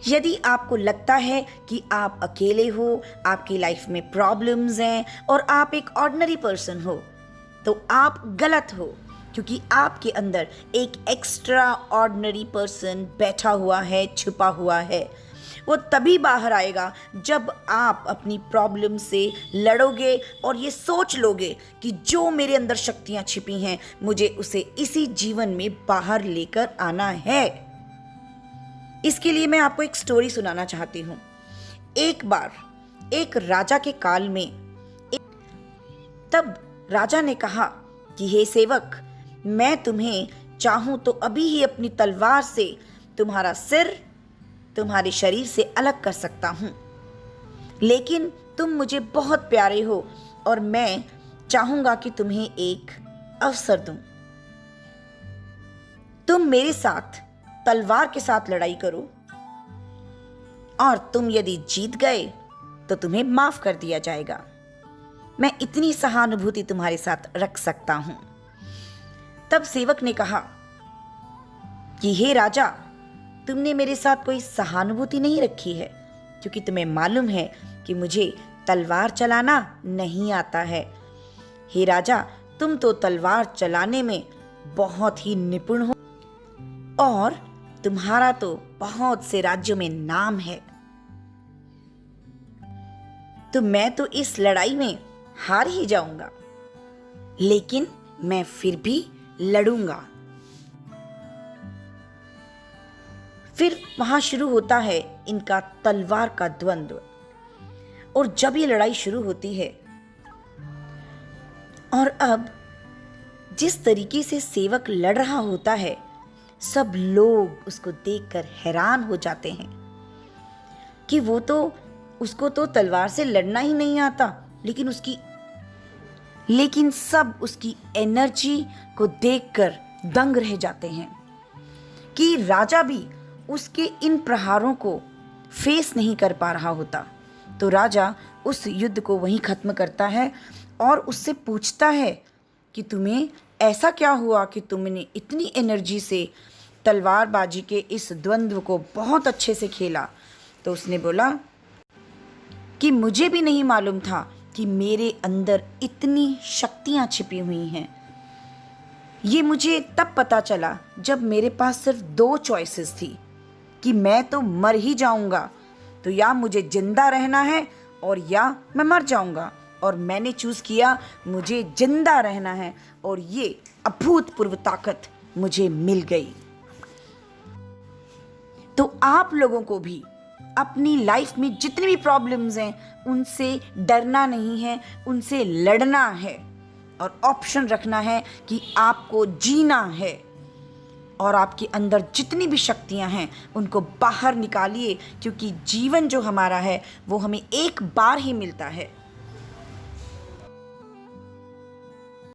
यदि आपको लगता है कि आप अकेले हो, आपकी लाइफ में प्रॉब्लम्स हैं और आप एक ऑर्डिनरी पर्सन हो, तो आप गलत हो, क्योंकि आपके अंदर एक एक्स्ट्रा ऑर्डिनरी पर्सन बैठा हुआ है, छुपा हुआ है। वो तभी बाहर आएगा जब आप अपनी प्रॉब्लम से लड़ोगे और ये सोच लोगे कि जो मेरे अंदर शक्तियाँ छिपी हैं, मुझे उसे इसी जीवन में बाहर लेकर आना है। इसके लिए मैं आपको एक स्टोरी सुनाना चाहती हूँ। एक बार एक राजा के काल में तब राजा ने कहा कि हे सेवक, मैं तुम्हें चाहूं तो अभी ही अपनी तलवार से तुम्हारा सिर तुम्हारे शरीर से अलग कर सकता हूं, लेकिन तुम मुझे बहुत प्यारे हो और मैं चाहूंगा कि तुम्हें एक अवसर दूं। तुम मेरे साथ तलवार के साथ लड़ाई करो और तुम यदि जीत गए तो तुम्हें माफ कर दिया जाएगा। मैं इतनी सहानुभूति तुम्हारे साथ रख सकता हूं। तब सेवक ने कहा कि हे राजा, तुमने मेरे साथ कोई सहानुभूति नहीं रखी है, क्योंकि तुम्हें मालूम है कि मुझे तलवार चलाना नहीं आता है। हे राजा, तुम तो तलवार चलाने में बहुत ही निपुण हो और तुम्हारा तो बहुत से राज्यों में नाम है, तो मैं तो इस लड़ाई में हार ही जाऊंगा, लेकिन मैं फिर भी लड़ूंगा। फिर वहां शुरू होता है इनका तलवार का द्वंद्व। और जब ये लड़ाई शुरू होती है और अब जिस तरीके से सेवक लड़ रहा होता है, सब लोग उसको देखकर हैरान हो जाते हैं कि उसको तो तलवार से लड़ना ही नहीं आता, लेकिन सब उसकी एनर्जी को देखकर दंग रह जाते हैं कि राजा भी उसके इन प्रहारों को फेस नहीं कर पा रहा होता। तो राजा उस युद्ध को वहीं खत्म करता है और उससे पूछता है कि तुम्हें ऐसा क्या हुआ कि तुमने इतनी एनर्जी से तलवारबाजी के इस द्वंद्व को बहुत अच्छे से खेला। तो उसने बोला कि मुझे भी नहीं मालूम था कि मेरे अंदर इतनी शक्तियाँ छिपी हुई हैं। ये मुझे तब पता चला जब मेरे पास सिर्फ 2 चॉइसेस थी कि मैं तो मर ही जाऊंगा, तो या मुझे जिंदा रहना है और या मैं मर जाऊंगा, और मैंने चूज किया मुझे जिंदा रहना है और ये अभूतपूर्व ताकत मुझे मिल गई। तो आप लोगों को भी अपनी लाइफ में जितनी भी प्रॉब्लम्स हैं उनसे डरना नहीं है, उनसे लड़ना है और ऑप्शन रखना है कि आपको जीना है। और आपके अंदर जितनी भी शक्तियां हैं उनको बाहर निकालिए, क्योंकि जीवन जो हमारा है वो हमें एक बार ही मिलता है।